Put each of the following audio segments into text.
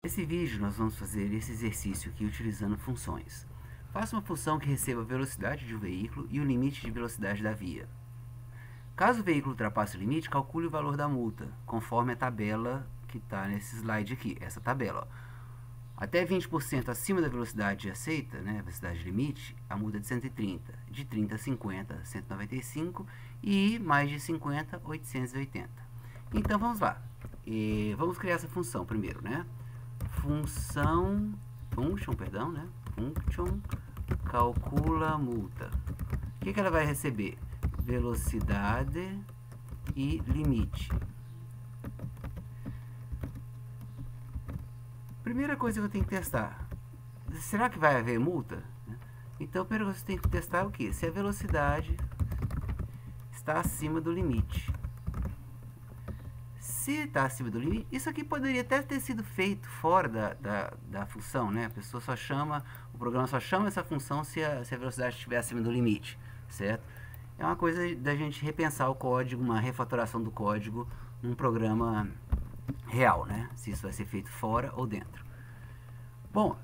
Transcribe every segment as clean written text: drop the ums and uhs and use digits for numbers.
Nesse vídeo nós vamos fazer esse exercício aqui utilizando funções. Faça uma função que receba a velocidade de um veículo e o limite de velocidade da via. Caso o veículo ultrapasse o limite, calcule o valor da multa, conforme a tabela que está nesse slide aqui, essa tabela. Até 20% acima da velocidade aceita, né, velocidade limite, a multa é de 130. De 30 a 50, 195 e mais de 50, 880. Então vamos lá. Vamos criar essa função primeiro, né? Function, calcula a multa. O que ela vai receber? Velocidade e limite. Primeira coisa que eu tenho que testar. Será que vai haver multa? Então, primeiro você tem que testar o que? Se a velocidade está acima do limite. Se está acima do limite, isso aqui poderia até ter sido feito fora da função, né? A pessoa só chama, o programa só chama essa função se a velocidade estiver acima do limite, certo? É uma coisa da gente repensar o código, uma refatoração do código num programa real, né? Se isso vai ser feito fora ou dentro. Bom,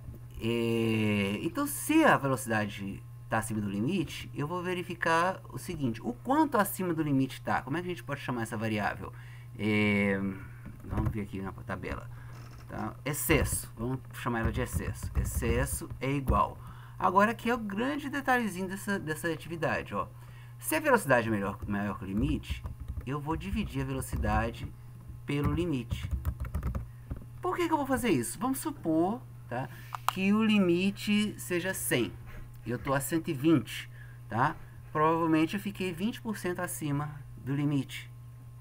então se a velocidade está acima do limite, eu vou verificar o seguinte: o quanto acima do limite está. Como é que a gente pode chamar essa variável? Vamos ver aqui na tabela, tá? Excesso, vamos chamar ela de excesso. Excesso é igual. Agora aqui é o grande detalhezinho dessa atividade, ó. Se a velocidade é maior que o limite, eu vou dividir a velocidade pelo limite. Por que eu vou fazer isso? Vamos supor, tá, que o limite seja 100. Eu estou a 120, tá? Provavelmente eu fiquei 20% acima do limite,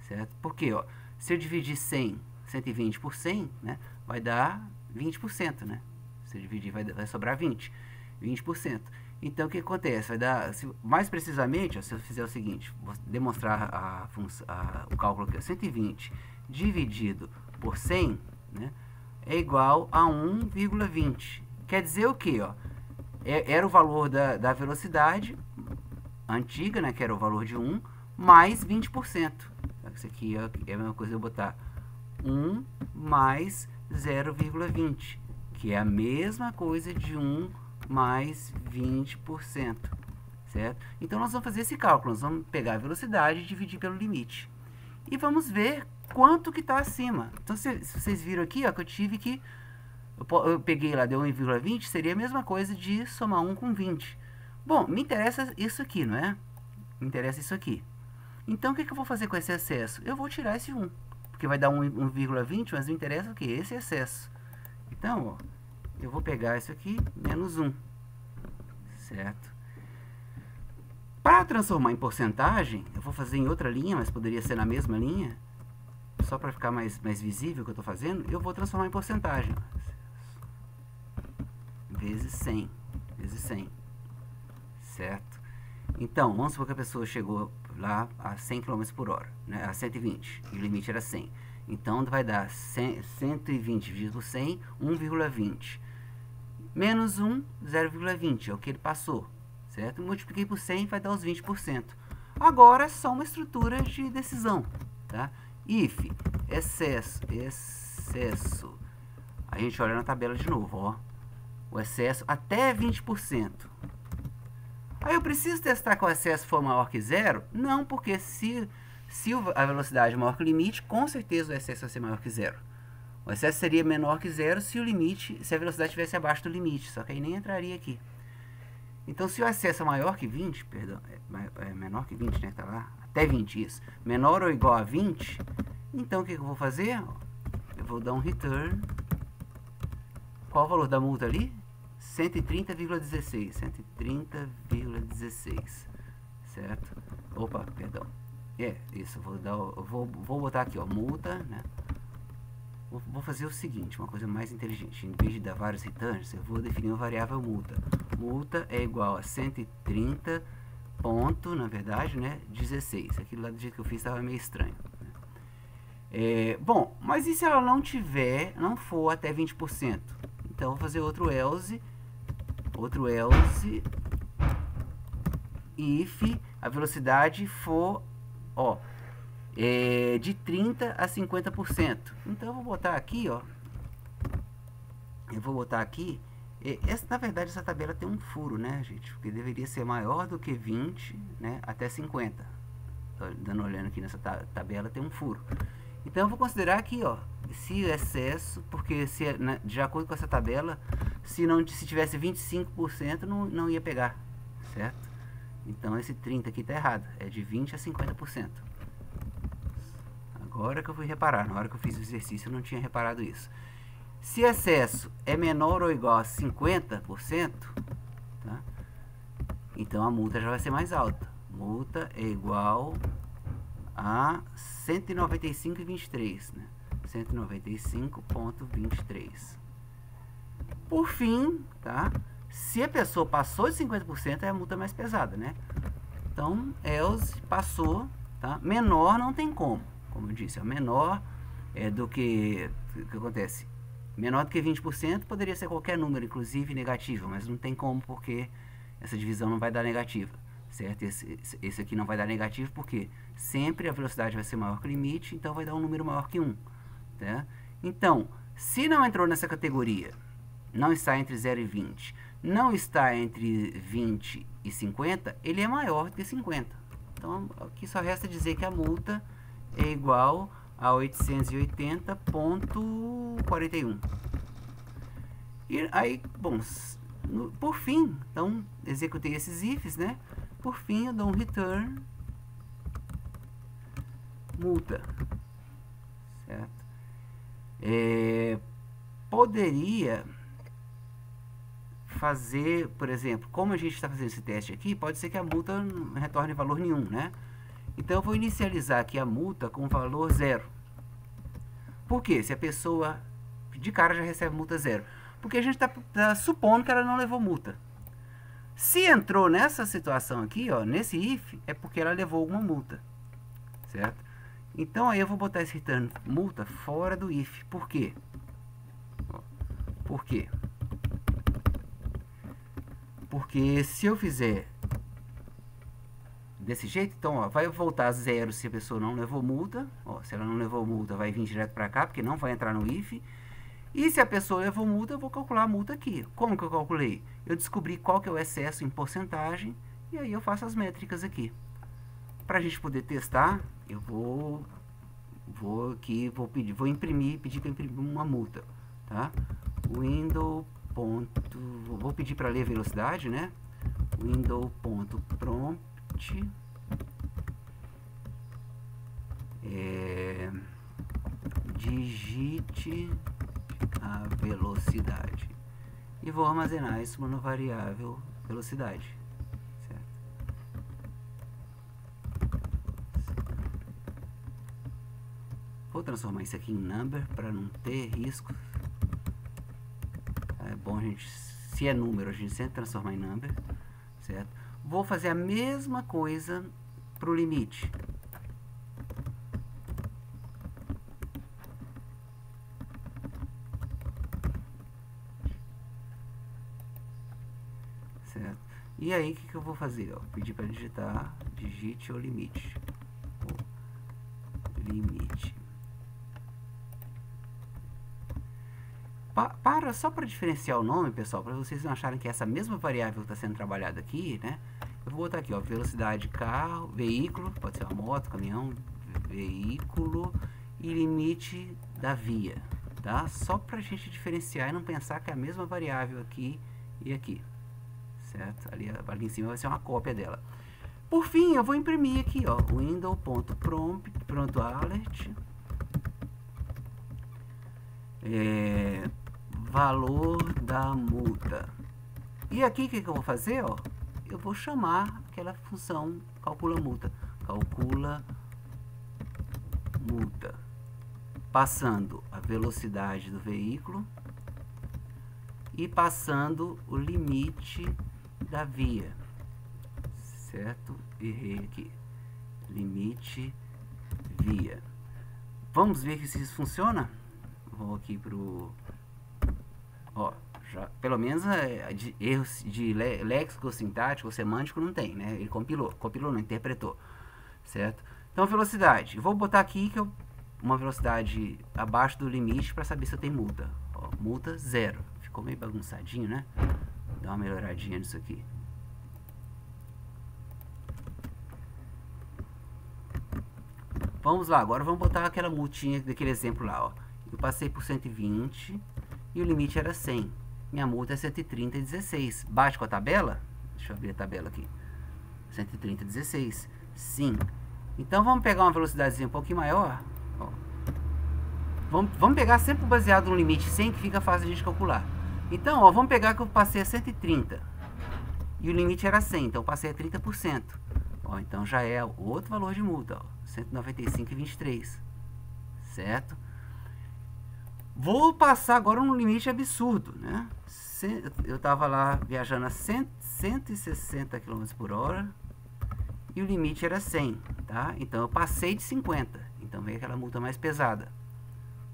certo? Porque, ó, se eu dividir 120 por 100, né, vai dar 20%, né? Se eu dividir, vai sobrar 20%. Então, o que acontece? Vai dar, mais precisamente, ó, se eu fizer o seguinte, vou demonstrar o cálculo aqui, 120 dividido por 100, né, é igual a 1,20. Quer dizer o quê? Ó? Era o valor da velocidade antiga, né, que era o valor de 1, mais 20%. Isso aqui é a mesma coisa eu botar 1 mais 0,20, que é a mesma coisa de 1 mais 20%, certo? Então, nós vamos fazer esse cálculo. Nós vamos pegar a velocidade e dividir pelo limite. E vamos ver quanto que está acima. Então, se vocês viram aqui, ó, que eu tive que... Eu peguei lá, deu 1,20, seria a mesma coisa de somar 1 com 20. Bom, me interessa isso aqui, não é? Me interessa isso aqui. Então, o que eu vou fazer com esse excesso? Eu vou tirar esse 1, porque vai dar 1,20, mas me interessa o quê? Esse excesso. Então, ó, eu vou pegar isso aqui, menos 1, certo? Para transformar em porcentagem, eu vou fazer em outra linha, mas poderia ser na mesma linha, só para ficar mais visível o que eu estou fazendo, eu vou transformar em porcentagem. Vezes 100, certo? Então, vamos supor que a pessoa chegou lá a 100 km por hora, né, a 120, e o limite era 100. Então, vai dar 120 dividido por 100, 1,20. Menos 1, 0,20, é o que ele passou, certo? Multipliquei por 100, vai dar os 20%. Agora, é só uma estrutura de decisão, tá? If, excesso, a gente olha na tabela de novo, ó. O excesso até 20%. Aí eu preciso testar que o excesso for maior que 0? Não, porque se a velocidade é maior que o limite, com certeza o excesso vai ser maior que 0. O excesso seria menor que 0 se a velocidade estivesse abaixo do limite, só que aí nem entraria aqui. Então, se o excesso é maior que 20, perdão, é menor que 20, né, tá lá, até 20, isso, menor ou igual a 20, então o que eu vou fazer? Eu vou dar um return. Qual o valor da multa ali? 130,16, 130,16, certo? Opa, perdão. Isso, vou botar aqui, ó, multa, né? Vou fazer o seguinte, uma coisa mais inteligente. Em vez de dar vários returns, eu vou definir uma variável multa. Multa é igual a 130 ponto, na verdade, né, 16. Aquilo lá do jeito que eu fiz estava meio estranho, né? Bom, mas e se ela não for até 20%? Então, eu vou fazer outro else if a velocidade for, ó, de 30% a 50%. Então, eu vou botar aqui, ó, eu vou botar aqui, na verdade essa tabela tem um furo, né, gente? Porque deveria ser maior do que 20, né, até 50. Olhando aqui nessa tabela tem um furo. Então eu vou considerar aqui, ó, se o excesso, porque de acordo com essa tabela, se tivesse 25% não ia pegar, certo? Então esse 30 aqui tá errado, é de 20 a 50%. Agora que eu fui reparar, na hora que eu fiz o exercício eu não tinha reparado isso. Se excesso é menor ou igual a 50%, tá? Então a multa já vai ser mais alta. Multa é igual a 195,23, né? 195,23. Por fim, tá? Se a pessoa passou de 50%, é a multa mais pesada, né? Então, else passou, tá? Menor não tem como eu disse, ó, menor do que... O que acontece? Menor do que 20% poderia ser qualquer número, inclusive negativo, mas não tem como porque essa divisão não vai dar negativa, certo? Esse aqui não vai dar negativo porque sempre a velocidade vai ser maior que o limite, então vai dar um número maior que 1, tá? Então, se não entrou nessa categoria, não está entre 0 e 20, não está entre 20 e 50, ele é maior do que 50. Então, aqui só resta dizer que a multa é igual a 880,41. E aí, bom, por fim, então, executei esses ifs, né? Por fim, eu dou um return multa, certo? Poderia fazer, por exemplo, como a gente está fazendo esse teste aqui, pode ser que a multa não retorne valor nenhum, né? Então eu vou inicializar aqui a multa com valor 0. Por quê? Se a pessoa de cara já recebe multa 0. Porque a gente está supondo que ela não levou multa. Se entrou nessa situação aqui, ó, nesse if, é porque ela levou alguma multa, certo? Então aí eu vou botar esse return multa fora do if. Por quê? Por quê? Porque se eu fizer desse jeito, então, ó, vai voltar a 0 se a pessoa não levou multa. Ó, se ela não levou multa, vai vir direto para cá, porque não vai entrar no if. E se a pessoa levou multa, eu vou calcular a multa aqui. Como que eu calculei? Eu descobri qual que é o excesso em porcentagem, e aí eu faço as métricas aqui. Para a gente poder testar, eu vou pedir para imprimir uma multa, tá? Vou pedir para ler a velocidade, né? Window.prompt digite a velocidade e vou armazenar isso no variável velocidade, certo? Vou transformar isso aqui em number para não ter riscos. É bom a gente, se é número, a gente sempre transformar em number, certo? Vou fazer a mesma coisa para o limite. Certo? E aí, o que eu vou fazer? Ó, pedir para digitar, digite o limite. Limite. Só para diferenciar o nome, pessoal, para vocês não acharem que essa mesma variável está sendo trabalhada aqui, né? Eu vou botar aqui, ó, velocidade carro, veículo, pode ser uma moto, caminhão, veículo e limite da via, tá? Só para a gente diferenciar e não pensar que é a mesma variável aqui e aqui, certo? Ali em cima vai ser uma cópia dela. Por fim, eu vou imprimir aqui, ó, window.prompt.alert valor da multa. E aqui o que eu vou fazer, ó? Eu vou chamar aquela função calcula multa, passando a velocidade do veículo e passando o limite da via, certo? Errei aqui, limite via. Vamos ver se isso funciona. Vou aqui pro, ó, já, pelo menos erros de léxico, sintático, semântico não tem, né? Ele compilou não, interpretou, certo? Então, velocidade, eu vou botar aqui que uma velocidade abaixo do limite para saber se eu tenho multa. Ó, multa 0. Ficou meio bagunçadinho, né? Dá uma melhoradinha nisso aqui. Vamos lá, agora vamos botar aquela multinha daquele exemplo lá, ó. Eu passei por 120 e o limite era 100. Minha multa é 130,16. Bate com a tabela? Deixa eu abrir a tabela aqui. 130,16. Sim. Então vamos pegar uma velocidadezinha um pouquinho maior. Ó. Vamos pegar sempre baseado no limite 100, que fica fácil a gente calcular. Então, ó, vamos pegar que eu passei a 130. E o limite era 100, então eu passei a 30%. Ó, então já é outro valor de multa, ó. 195,23, certo? Vou passar agora um limite absurdo, né? Eu estava lá viajando a 160 km por hora e o limite era 100, tá? Então eu passei de 50, então veio aquela multa mais pesada,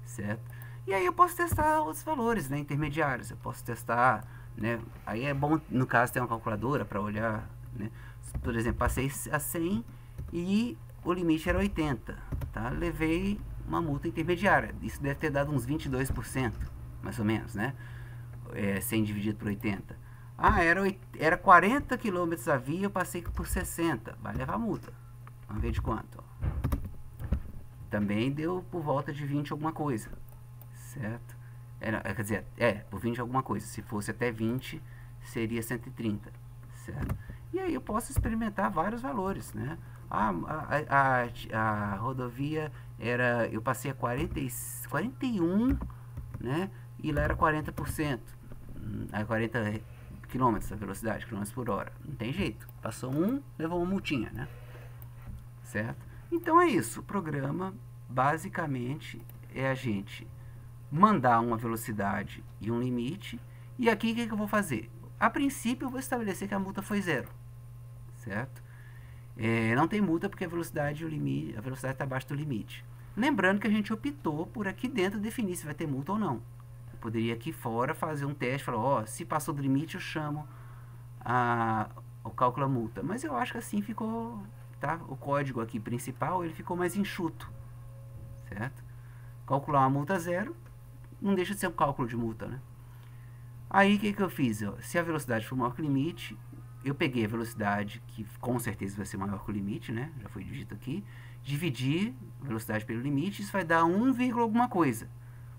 certo? E aí eu posso testar outros valores, né, intermediários. Eu posso testar, né? Aí é bom, no caso, ter uma calculadora para olhar, né? Por exemplo, passei a 100 e o limite era 80, tá? Levei uma multa intermediária. Isso deve ter dado uns 22%, mais ou menos, né? 100 dividido por 80. Ah, era 40 km a via, eu passei por 60. Vai levar multa. Vamos ver de quanto. Ó. Também deu por volta de 20 alguma coisa, certo? Quer dizer, por 20 alguma coisa. Se fosse até 20, seria 130, certo? E aí eu posso experimentar vários valores, né? A rodovia eu passei a 41, né? E lá era 40%, a 40 km a velocidade, km por hora. Não tem jeito. Passou levou uma multinha, né? Certo? Então é isso. O programa, basicamente, é a gente mandar uma velocidade e um limite. E aqui, o que eu vou fazer? A princípio, eu vou estabelecer que a multa foi 0, certo? Não tem multa porque a velocidade está abaixo do limite. Lembrando que a gente optou por aqui dentro definir se vai ter multa ou não. Eu poderia aqui fora fazer um teste, falar, ó, se passou do limite eu chamo o cálculo da multa. Mas eu acho que assim ficou, tá? O código aqui principal, ele ficou mais enxuto, certo? Calcular uma multa 0 não deixa de ser um cálculo de multa, né? Aí o que eu fiz? Se a velocidade for maior que o limite, eu peguei a velocidade, que com certeza vai ser maior que o limite, né? Já foi dito aqui. Dividir a velocidade pelo limite, isso vai dar 1, alguma coisa.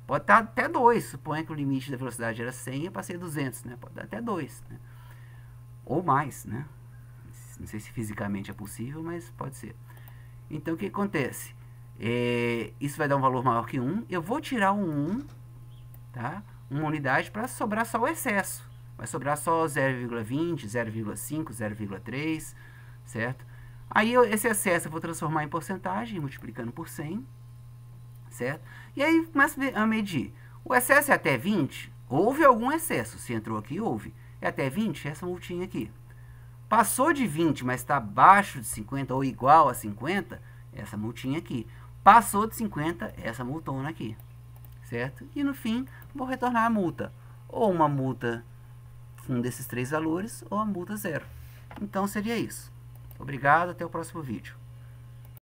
Pode dar até 2. Suponha que o limite da velocidade era 100 e eu passei a 200, né? Pode dar até 2, né? Ou mais, né? Não sei se fisicamente é possível, mas pode ser. Então, o que acontece? Isso vai dar um valor maior que 1. Eu vou tirar um 1, tá? Uma unidade para sobrar só o excesso. Vai sobrar só 0,20, 0,5, 0,3, certo? Aí esse excesso eu vou transformar em porcentagem, multiplicando por 100, certo? E aí começa a medir. O excesso é até 20? Houve algum excesso. Se entrou aqui, houve. É até 20? Essa multinha aqui. Passou de 20, mas está abaixo de 50 ou igual a 50? Essa multinha aqui. Passou de 50, essa multona aqui, certo? E no fim, vou retornar a multa. Ou uma multa um desses 3 valores, ou a multa 0. Então seria isso. Obrigado, até o próximo vídeo.